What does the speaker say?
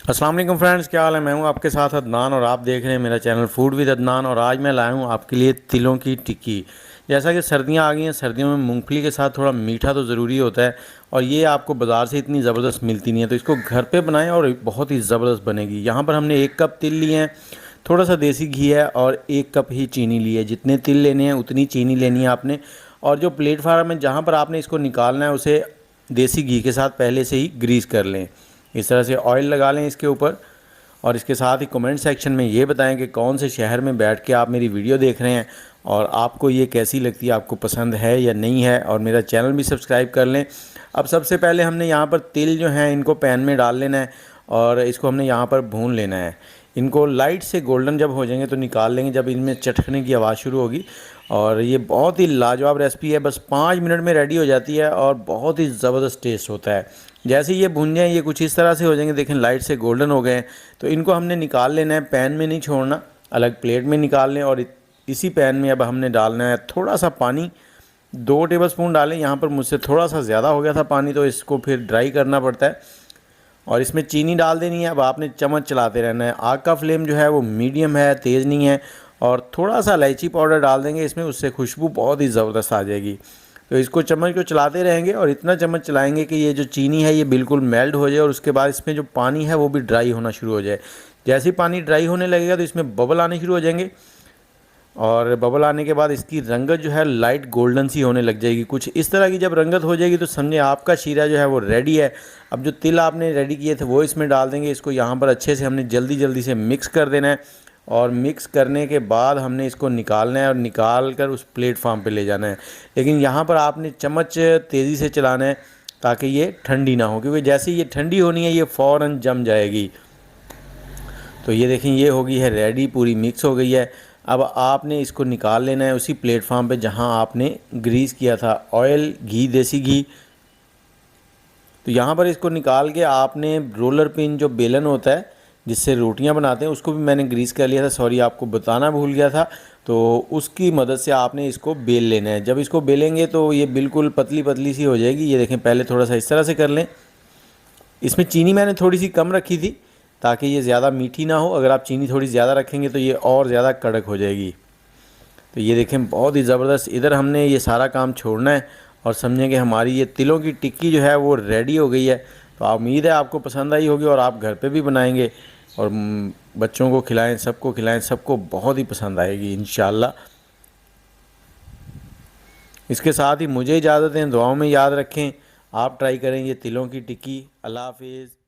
अस्सलाम वालेकुम फ्रेंड्स, क्या हाल है। मैं हूं आपके साथ अदनान और आप देख रहे हैं मेरा चैनल फूड विद अदनान। और आज मैं लाया हूं आपके लिए तिलों की टिक्की। जैसा कि सर्दियां आ गई हैं, सर्दियों में मूंगफली के साथ थोड़ा मीठा तो ज़रूरी होता है और ये आपको बाज़ार से इतनी ज़बरदस्त मिलती नहीं है, तो इसको घर पे बनाएं और बहुत ही ज़बरदस्त बनेगी। यहाँ पर हमने 1 कप तिल लिए हैं, थोड़ा सा देसी घी है और 1 कप ही चीनी ली है। जितने तिल लेने हैं उतनी चीनी लेनी है आपने। और जो प्लेटफार्म है जहाँ पर आपने इसको निकालना है उसे देसी घी के साथ पहले से ही ग्रीस कर लें। इस तरह से ऑयल लगा लें इसके ऊपर। और इसके साथ ही कमेंट सेक्शन में ये बताएं कि कौन से शहर में बैठ के आप मेरी वीडियो देख रहे हैं और आपको ये कैसी लगती है, आपको पसंद है या नहीं है। और मेरा चैनल भी सब्सक्राइब कर लें। अब सबसे पहले हमने यहाँ पर तिल जो हैं इनको पैन में डाल लेना है और इसको हमने यहाँ पर भून लेना है। इनको लाइट से गोल्डन जब हो जाएंगे तो निकाल लेंगे, जब इनमें चटकने की आवाज़ शुरू होगी। और ये बहुत ही लाजवाब रेसिपी है, बस 5 मिनट में रेडी हो जाती है और बहुत ही ज़बरदस्त टेस्ट होता है। जैसे ये भुन जाएँ, ये कुछ इस तरह से हो जाएंगे, देखें लाइट से गोल्डन हो गए हैं, तो इनको हमने निकाल लेना है। पैन में नहीं छोड़ना, अलग प्लेट में निकाल लें। और इसी पैन में अब हमने डालना है थोड़ा सा पानी, 2 टेबलस्पून डालें। यहाँ पर मुझसे थोड़ा सा ज़्यादा हो गया था पानी, तो इसको फिर ड्राई करना पड़ता है। और इसमें चीनी डाल देनी है। अब आपने चम्मच चलाते रहना है। आग का फ्लेम जो है वो मीडियम है, तेज़ नहीं है। और थोड़ा सा इलायची पाउडर डाल देंगे इसमें, उससे खुशबू बहुत ही ज़बरदस्त आ जाएगी। तो इसको चम्मच को चलाते रहेंगे और इतना चम्मच चलाएंगे कि ये जो चीनी है ये बिल्कुल मेल्ट हो जाए और उसके बाद इसमें जो पानी है वो भी ड्राई होना शुरू हो जाए। जैसे ही पानी ड्राई होने लगेगा तो इसमें बबल आने शुरू हो जाएंगे और बबल आने के बाद इसकी रंगत जो है लाइट गोल्डन सी होने लग जाएगी। कुछ इस तरह की जब रंगत हो जाएगी तो समझे आपका शीरा जो है वो रेडी है। अब जो तिल आपने रेडी किए थे वो इसमें डाल देंगे। इसको यहाँ पर अच्छे से हमने जल्दी जल्दी से मिक्स कर देना है और मिक्स करने के बाद हमने इसको निकालना है और निकाल कर उस प्लेटफार्म पे ले जाना है। लेकिन यहाँ पर आपने चम्मच तेज़ी से चलाना है ताकि ये ठंडी ना हो, क्योंकि जैसे ही ये ठंडी होनी है ये फ़ौरन जम जाएगी। तो ये देखें, ये हो गई है रेडी, पूरी मिक्स हो गई है। अब आपने इसको निकाल लेना है उसी प्लेटफार्म पे जहां आपने ग्रीस किया था, ऑयल घी, देसी घी। तो यहाँ पर इसको निकाल के आपने रोलर पिन, जो बेलन होता है जिससे रोटियां बनाते हैं, उसको भी मैंने ग्रीस कर लिया था। सॉरी, आपको बताना भूल गया था। तो उसकी मदद से आपने इसको बेल लेना है। जब इसको बेलेंगे तो ये बिल्कुल पतली पतली सी हो जाएगी। ये देखें, पहले थोड़ा सा इस तरह से कर लें। इसमें चीनी मैंने थोड़ी सी कम रखी थी ताकि ये ज़्यादा मीठी ना हो। अगर आप चीनी थोड़ी ज़्यादा रखेंगे तो ये और ज़्यादा कड़क हो जाएगी। तो ये देखें, बहुत ही ज़बरदस्त। इधर हमने ये सारा काम छोड़ना है और समझें कि हमारी ये तिलों की टिक्की जो है वो रेडी हो गई है। तो उम्मीद है आपको पसंद आई होगी और आप घर पे भी बनाएंगे और बच्चों को खिलाएं, सबको खिलाएं, सबको बहुत ही पसंद आएगी इंशाल्लाह। इसके साथ ही मुझे इजाज़त दें, दुआओं में याद रखें। आप ट्राई करें ये तिलों की टिक्की। अल्लाह हाफिज़।